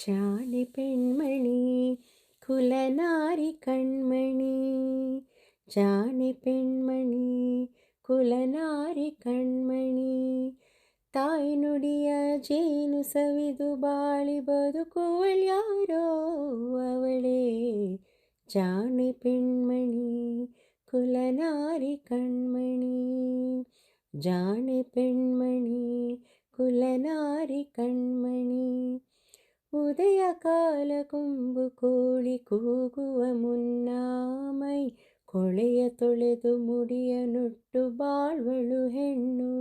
ಜಾಣೆ ಪೆಣ್ಮಣಿ ಕುಲನಾರಿ ಕಣ್ಮಣಿ, ಜಾಣೆ ಪೆಣ್ಮಣಿ ಕುಲನಾರಿ ಕಣ್ಮಣಿ. ತಾಯ್ನುಡಿಯ ಜೇನು ಸವಿದು ಬಾಳಿ ಬದುಕುವಳ್ಯಾರೋ ಅವಳೇ ಜಾಣೆ ಪೆಣ್ಮಣಿ ಕುಲನಾರಿ ಕಣ್ಮಣಿ. ಜಾಣೆ ಪೆಣ್ಮಣಿ ಕುಲನಾರಿ ಕಣ್ಮಣಿ. ಉದಯ ಕಾಲ ಕೊಂಬು ಕೋಳಿ ಕೂಗುವ ಮುನ್ನ ಮೈ ಕೊಳೆಯ ತೊಳೆದು ಮುಡಿಯ ನುಟ್ಟು ಬಾಳ್ವಳು ಹೆಣ್ಣು.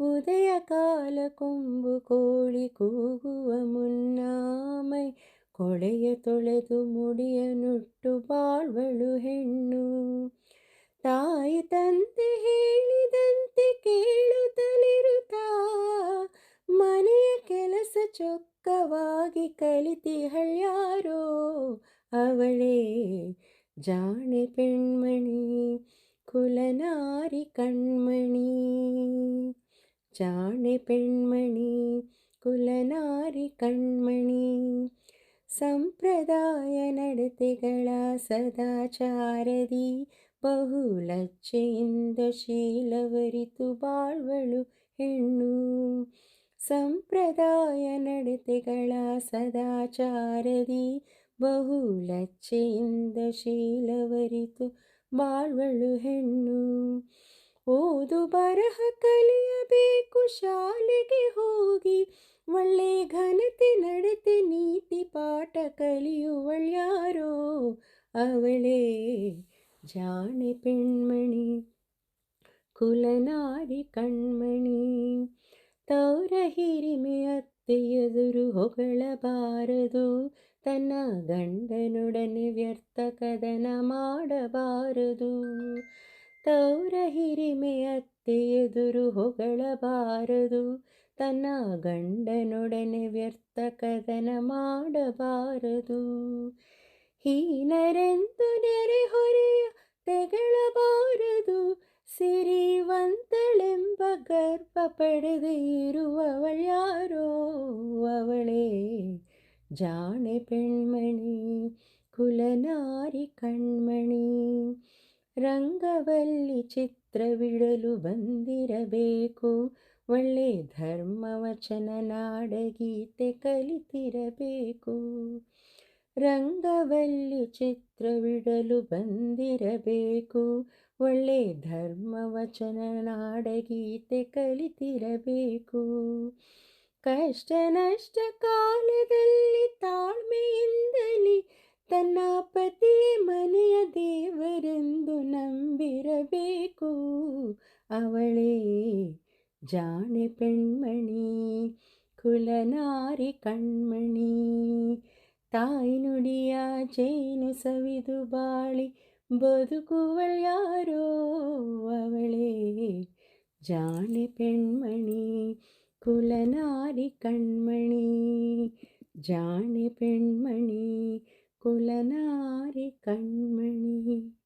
ಉದಯ ಕಾಲ ಕೊಂಬು ಕೋಳಿ ಕೂಗುವ ಮುನ್ನ ಮೈ ಕೊಳೆಯ ತೊಳೆದು ಮುಡಿಯ ನುಟ್ಟು ಬಾಳ್ವಳು ಹೆಣ್ಣು. ತಾಯಿ ತಂದೆ ಹೇಳಿದಂತೆ ಕೇಳುತ್ತಲಿರುತ್ತಾ ಮನೆಯ ಕೆಲಸ ಚೊಕ್ಕವಾಗಿ ಕಲಿತಿಹಳ್ಯಾರೋ ಅವಳೇ ಜಾಣೆ ಪೆಣ್ಮಣಿ ಕುಲನಾರಿ ಕಣ್ಮಣಿ. ಜಾಣೆ ಪೆಣ್ಮಣಿ ಕುಲನಾರಿ ಕಣ್ಮಣಿ. ಸಂಪ್ರದಾಯ ನಡತೆಗಳ ಸದಾಚಾರದಿ ಬಹುಲಜ್ಜೆಯಿಂದ ಶೀಲವರಿತು ಬಾಳ್ವಳು ಹೆಣ್ಣು. ಸಂಪ್ರದಾಯ ನಡತೆಗಳ ಸದಾಚಾರದಿ ಬಹುಲಜ್ಜೆಯಿಂದ ಶೀಲವರಿತು ಬಾಳ್ವಳು ಹೆಣ್ಣು. ಓದು ಬರಹ ಕಲಿಯಬೇಕು ಶಾಲೆಗೆ ಹೋಗಿ, ಒಳ್ಳೆ ಘನತೆ ನಡತೆ ನೀತಿ ಪಾಠ ಕಲಿಯುವಳ್ಯಾರೋ ಅವಳೇ ಜಾಣೆ ಪೆಣ್ಮಣಿ ಕುಲನಾರಿ ಕಣ್ಮಣಿ. ತೌರ ಹಿರಿಮೆ ಅತ್ತೆ ಎದುರು ಹೊಗಳಬಾರದು, ತನ್ನ ಗಂಡನೊಡನೆ ವ್ಯರ್ಥ ಕದನ ಮಾಡಬಾರದು. ತೌರ ಹಿರಿಮೆ ಅತ್ತೆ ಎದುರು ಹೊಗಳಬಾರದು, ತನ್ನ ಗಂಡನೊಡನೆ ವ್ಯರ್ಥ ಕದನ ಮಾಡಬಾರದು. ಹೀನರೆಂದು ನೆರೆಹೊರೆಯ ತೆಗಳಬಾರದು, ಸಿರಿವಂತಳೆಂಬ ಗರ್ವ ಪಡೆದೇ ಇರುವವಳ್ಯಾರೋ ಅವಳೇ ಜಾಣೆ ಪೆಣ್ಮಣಿ ಕುಲನಾರಿ ಕಣ್ಮಣಿ. ರಂಗವಲ್ಲಿ ಚಿತ್ರವಿಡಲು ಬಂದಿರಬೇಕು, ಒಳ್ಳೆ ಧರ್ಮವಚನ ನಾಡಗೀತೆ ಕಲಿತಿರಬೇಕು. ರಂಗವಲ್ಲಿ ಚಿತ್ರವಿಡಲು ಬಂದಿರಬೇಕು, ಒಳ್ಳೆ ಧರ್ಮವಚನ ನಾಡಗೀತೆ ಕಲಿತಿರಬೇಕು. ಕಷ್ಟ ನಷ್ಟ ಕಾಲದಲ್ಲಿ ತಾಳ್ಮೆಯಿಂದಲೇ ತನ್ನ ಪತಿಯೇ ಮನೆಯ ದೇವರೆಂದು ನಂಬಿರಬೇಕು ಅವಳೇ ಜಾಣೆ ಪೆಣ್ಮಣಿ ಕುಲನಾರಿ ಕಣ್ಮಣಿ. ತಾಯ್ನುಡಿಯ ಜೇನು ಸವಿದು ಬಾಳಿ ಬದುಕುವಳ್ಯಾರೋ ಅವಳೇ ಜಾಣೆ ಪೆಣ್ಮಣಿ ಕುಲನಾರಿ ಕಣ್ಮಣಿ. ಜಾಣೆ ಪೆಣ್ಮಣಿ ಕುಲನಾರಿ ಕಣ್ಮಣಿ.